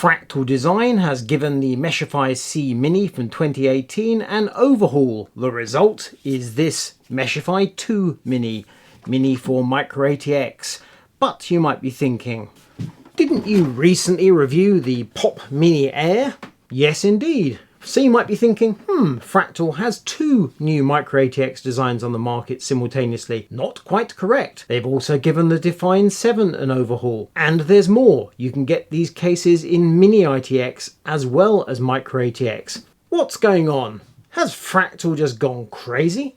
Fractal Design has given the Meshify C Mini from 2018 an overhaul. The result is this Meshify 2 Mini for Micro-ATX. But you might be thinking, didn't you recently review the Pop Mini Air? Yes, indeed. So you might be thinking, Fractal has two new Micro-ATX designs on the market simultaneously. Not quite correct. They've also given the Define 7 an overhaul. And there's more. You can get these cases in Mini ITX as well as Micro-ATX. What's going on? Has Fractal just gone crazy?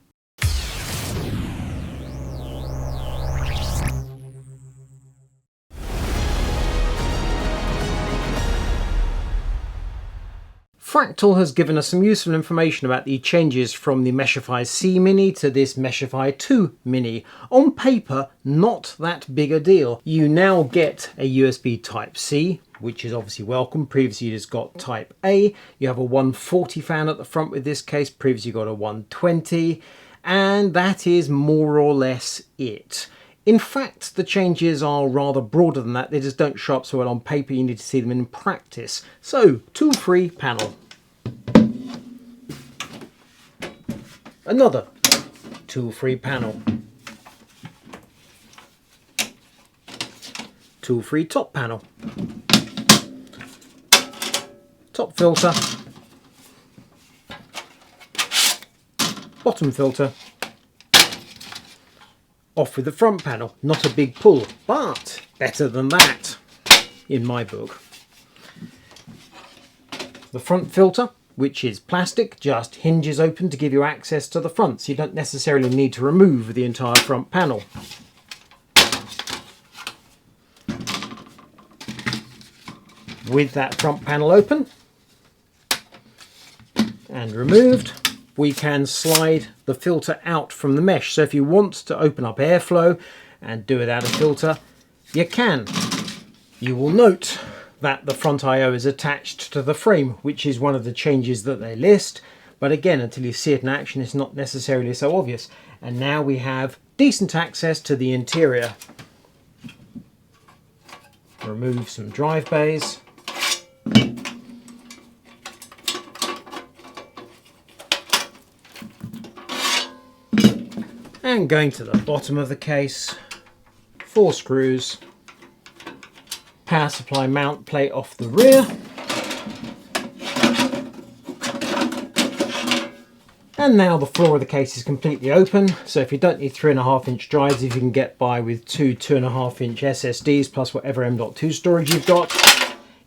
Fractal has given us some useful information about the changes from the Meshify C Mini to this Meshify 2 Mini. On paper, not that big a deal. You now get a USB Type-C, which is obviously welcome. Previously you just got Type-A. You have a 140 fan at the front with this case. Previously you got a 120. And that is more or less it. In fact, the changes are rather broader than that. They just don't show up so well on paper. You need to see them in practice. So, tool-free panel. Another tool-free panel. Tool-free top panel. Top filter. Bottom filter. Off with the front panel. Not a big pull, but better than that in my book. The front filter, which is plastic, just hinges open to give you access to the front, so you don't necessarily need to remove the entire front panel. With that front panel open and removed, we can slide the filter out from the mesh. So if you want to open up airflow and do without a filter, you can. You will note that the front I/O is attached to the frame, which is one of the changes that they list. But again, until you see it in action, it's not necessarily so obvious. And now we have decent access to the interior. Remove some drive bays. And going to the bottom of the case, 4 screws, power supply mount plate off the rear, and now the floor of the case is completely open. So if you don't need 3.5-inch drives, if you can get by with two 2.5-inch SSDs plus whatever M.2 storage you've got,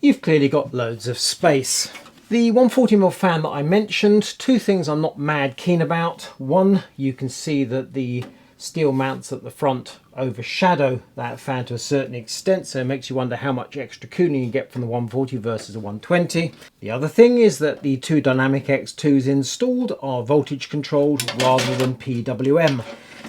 you've clearly got loads of space. The 140mm fan that I mentioned, two things I'm not mad keen about. One, you can see that the steel mounts at the front overshadow that fan to a certain extent, so it makes you wonder how much extra cooling you get from the 140 versus the 120. The other thing is that the two Dynamic X2s installed are voltage controlled rather than PWM.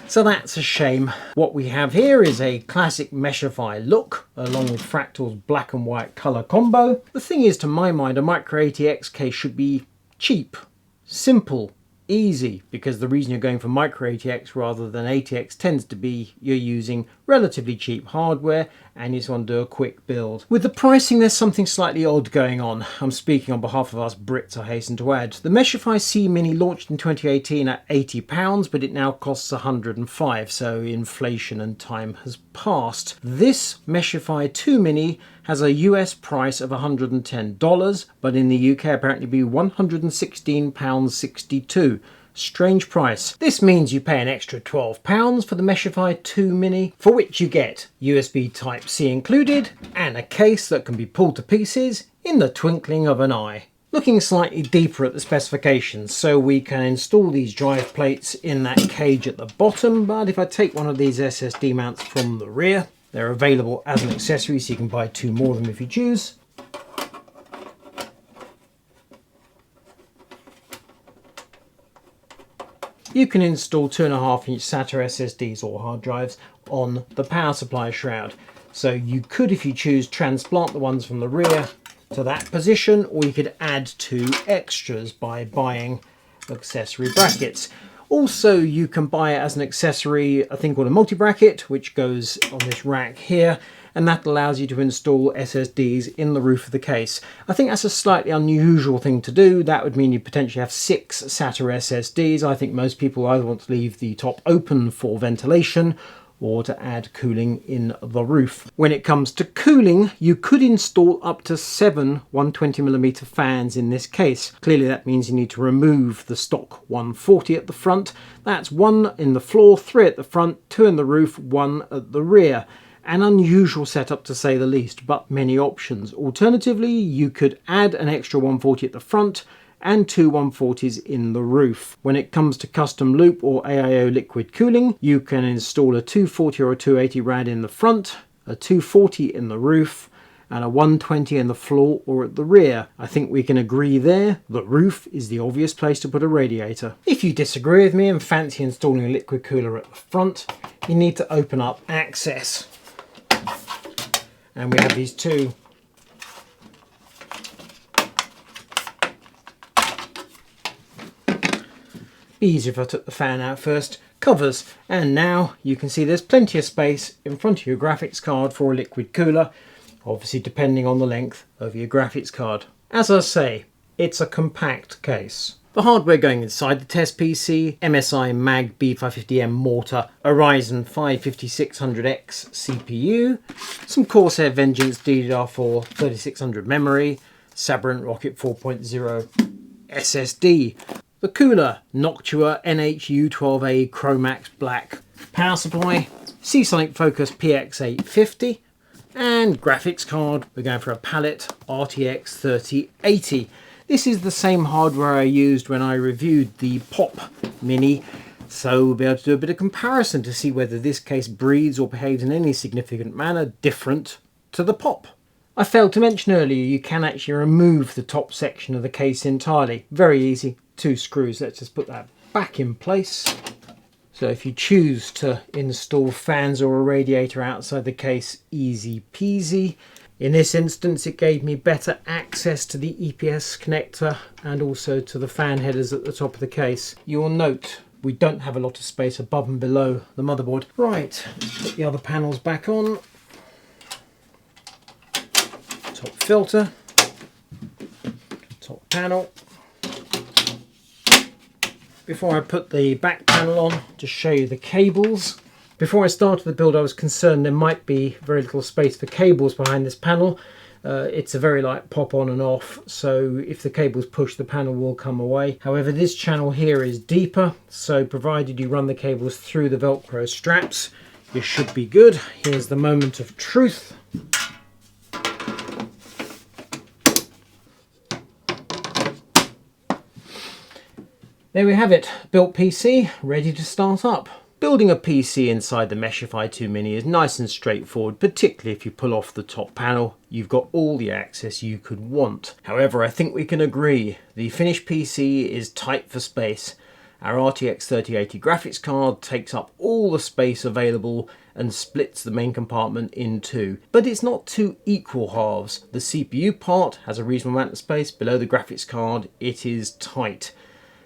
So that's a shame. What we have here is a classic Meshify look, along with Fractal's black and white colour combo. The thing is, to my mind, a Micro-ATX case should be cheap, simple, easy, because the reason you're going for Micro-ATX rather than ATX tends to be you're using relatively cheap hardware and you just want to do a quick build. With the pricing, there's something slightly odd going on. I'm speaking on behalf of us Brits, I hasten to add. The Meshify C Mini launched in 2018 at £80, but it now costs £105, so inflation and time has passed. This Meshify 2 Mini has a US price of $110, but in the UK apparently be £116.62. Strange price. This means you pay an extra £12 for the Meshify 2 Mini, for which you get USB Type-C included and a case that can be pulled to pieces in the twinkling of an eye. Looking slightly deeper at the specifications, so we can install these drive plates in that cage at the bottom, but if I take one of these SSD mounts from the rear, they're available as an accessory, so you can buy 2 more of them if you choose. You can install 2.5-inch SATA SSDs or hard drives on the power supply shroud. So you could, if you choose, transplant the ones from the rear to that position, or you could add 2 extras by buying accessory brackets. Also, you can buy it as an accessory a thing called a multi-bracket, which goes on this rack here, and that allows you to install SSDs in the roof of the case. I think that's a slightly unusual thing to do. That would mean you potentially have 6 SATA SSDs. I think most people either want to leave the top open for ventilation or to add cooling in the roof. When it comes to cooling, you could install up to 7 120mm fans in this case. Clearly that means you need to remove the stock 140 at the front. That's 1 in the floor, 3 at the front, 2 in the roof, 1 at the rear. An unusual setup to say the least, but many options. Alternatively, you could add an extra 140 at the front and 2 140s in the roof. When it comes to custom loop or AIO liquid cooling, you can install a 240 or a 280 rad in the front, a 240 in the roof, and a 120 in the floor or at the rear. I think we can agree there, the roof is the obvious place to put a radiator. If you disagree with me and fancy installing a liquid cooler at the front, you need to open up access. And we have these two easy if I took the fan out first, covers, and now you can see there's plenty of space in front of your graphics card for a liquid cooler, obviously depending on the length of your graphics card. As I say, it's a compact case. The hardware going inside the test PC, MSI Mag B550M mortar, a Ryzen 5 5600X CPU, some Corsair Vengeance DDR4 3600 memory, Sabrent Rocket 4.0 SSD, the cooler, Noctua NH-U12A Chromax Black power supply, Seasonic Focus PX850, and graphics card, we're going for a Palette RTX 3080. This is the same hardware I used when I reviewed the Pop Mini, so we'll be able to do a bit of comparison to see whether this case breathes or behaves in any significant manner different to the Pop. I failed to mention earlier you can actually remove the top section of the case entirely. Very easy. 2 screws. Let's just put that back in place. So if you choose to install fans or a radiator outside the case, easy peasy. In this instance it gave me better access to the EPS connector and also to the fan headers at the top of the case. You'll note we don't have a lot of space above and below the motherboard. Right, let's put the other panels back on. Top filter, top panel. Before I put the back panel on, to show you the cables. Before I started the build I was concerned there might be very little space for cables behind this panel. It's a very light pop on and off, so if the cable's pushed the panel will come away. However, this channel here is deeper, so provided you run the cables through the Velcro straps, you should be good. Here's the moment of truth. There we have it, built PC, ready to start up. Building a PC inside the Meshify 2 Mini is nice and straightforward, particularly if you pull off the top panel. You've got all the access you could want. However, I think we can agree, the finished PC is tight for space. Our RTX 3080 graphics card takes up all the space available and splits the main compartment in 2. But it's not 2 equal halves. The CPU part has a reasonable amount of space, below the graphics card it is tight.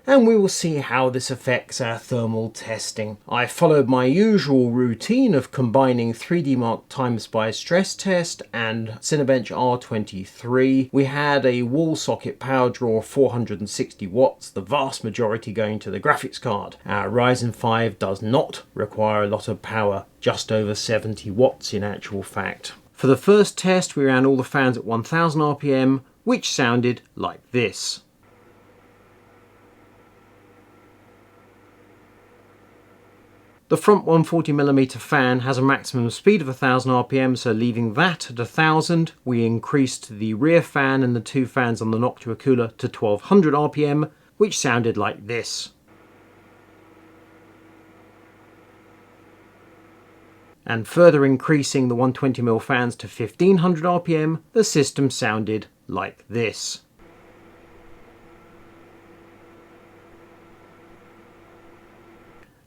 And we will see how this affects our thermal testing. I followed my usual routine of combining 3D Mark Time Spy stress test and Cinebench R23. We had a wall socket power draw of 460 watts, the vast majority going to the graphics card. Our Ryzen 5 does not require a lot of power, just over 70 watts in actual fact. For the first test we ran all the fans at 1000 RPM, which sounded like this. The front 140mm fan has a maximum speed of 1000 RPM, so leaving that at 1000, we increased the rear fan and the 2 fans on the Noctua cooler to 1200 RPM, which sounded like this. And further increasing the 120mm fans to 1500 RPM, the system sounded like this.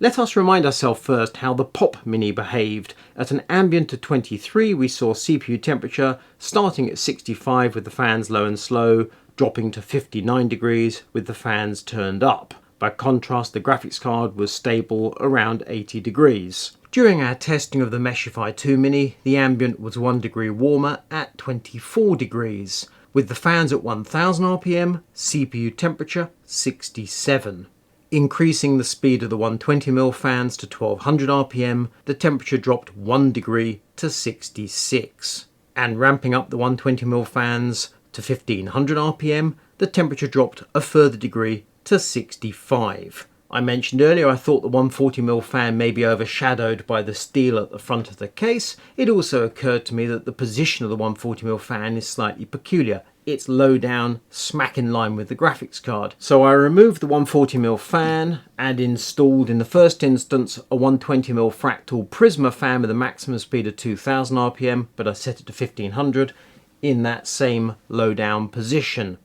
Let us remind ourselves first how the Pop Mini behaved. At an ambient of 23 we saw CPU temperature starting at 65 with the fans low and slow, dropping to 59 degrees with the fans turned up. By contrast, the graphics card was stable around 80 degrees. During our testing of the Meshify 2 Mini, the ambient was 1 degree warmer at 24 degrees, with the fans at 1000 RPM, CPU temperature 67. Increasing the speed of the 120mm fans to 1200 RPM, the temperature dropped 1 degree to 66. And ramping up the 120mm fans to 1500 RPM, the temperature dropped a further degree to 65. I mentioned earlier I thought the 140mm fan may be overshadowed by the steel at the front of the case. It also occurred to me that the position of the 140mm fan is slightly peculiar. It's low down, smack in line with the graphics card. So I removed the 140mm fan and installed in the first instance a 120mm Fractal Prisma fan with a maximum speed of 2000 RPM, but I set it to 1500 in that same low down position.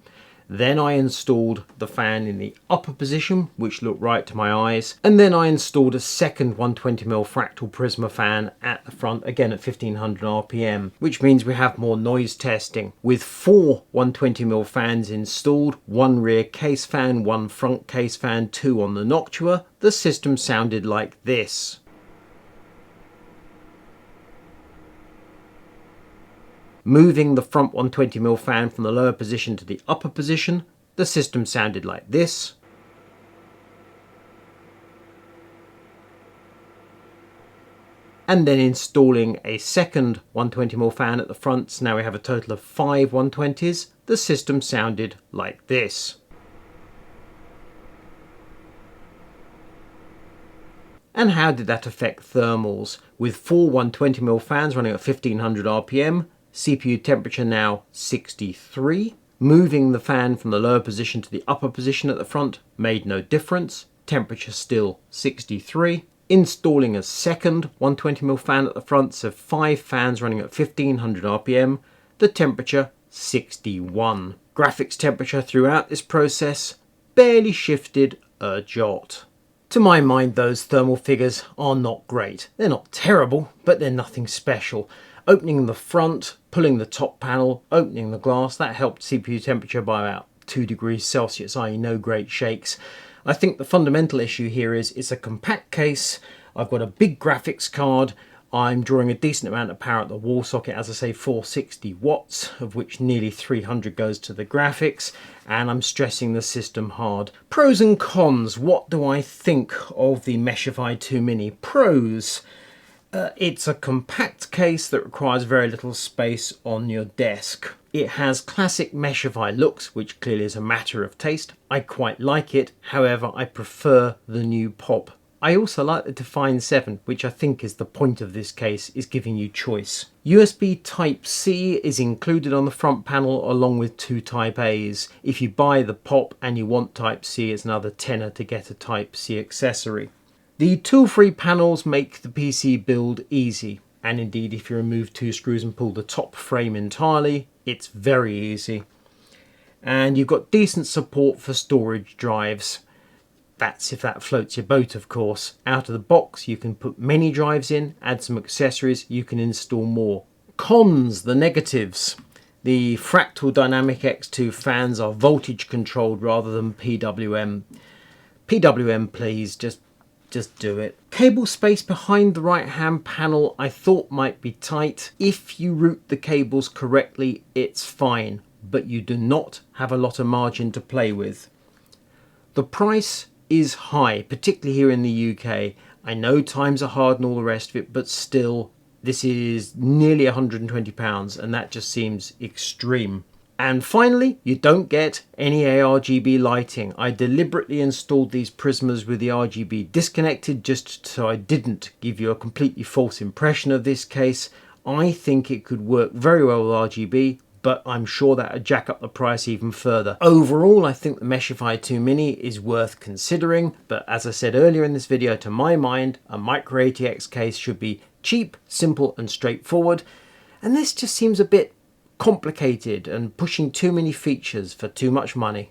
Then I installed the fan in the upper position, which looked right to my eyes. And then I installed a second 120mm Fractal Prisma fan at the front, again at 1500 RPM, which means we have more noise testing. With 4 120mm fans installed, 1 rear case fan, 1 front case fan, 2 on the Noctua, the system sounded like this. Moving the front 120mm fan from the lower position to the upper position, the system sounded like this. And then installing a second 120mm fan at the front, so now we have a total of 5 120s, the system sounded like this. And how did that affect thermals? With 4 120mm fans running at 1500 RPM, CPU temperature now 63. Moving the fan from the lower position to the upper position at the front made no difference. Temperature still 63. Installing a second 120mm fan at the front, so 5 fans running at 1500 RPM. The temperature 61. Graphics temperature throughout this process barely shifted a jot. To my mind, those thermal figures are not great. They're not terrible, but they're nothing special. Opening the front, pulling the top panel, opening the glass, that helped CPU temperature by about 2 degrees Celsius, i.e. no great shakes. I think the fundamental issue here is it's a compact case. I've got a big graphics card. I'm drawing a decent amount of power at the wall socket, as I say 460 watts, of which nearly 300 goes to the graphics, and I'm stressing the system hard. Pros and cons, what do I think of the Meshify 2 Mini? Pros. It's a compact case that requires very little space on your desk. It has classic Meshify looks, which clearly is a matter of taste. I quite like it, however I prefer the new pop. I also like the Define 7, which I think is the point of this case, is giving you choice. USB Type-C is included on the front panel along with 2 Type-A's. If you buy the pop and you want Type-C, it's another tenner to get a Type-C accessory. The tool-free panels make the PC build easy, and indeed if you remove 2 screws and pull the top frame entirely, it's very easy. And you've got decent support for storage drives. That's if that floats your boat, of course. Out of the box you can put many drives in, add some accessories, you can install more. Cons, the negatives. The Fractal Dynamic X2 fans are voltage controlled rather than PWM. PWM please, just do it. Cable space behind the right hand panel I thought might be tight. If you route the cables correctly, it's fine, but you do not have a lot of margin to play with. The price is high, particularly here in the UK. I know times are hard and all the rest of it, but still, this is nearly £120 and that just seems extreme. And finally, you don't get any ARGB lighting. I deliberately installed these Prismas with the RGB disconnected just so I didn't give you a completely false impression of this case. I think it could work very well with RGB, but I'm sure that would jack up the price even further. Overall, I think the Meshify 2 Mini is worth considering, but as I said earlier in this video, to my mind, a Micro-ATX case should be cheap, simple and straightforward, and this just seems a bit complicated and pushing too many features for too much money.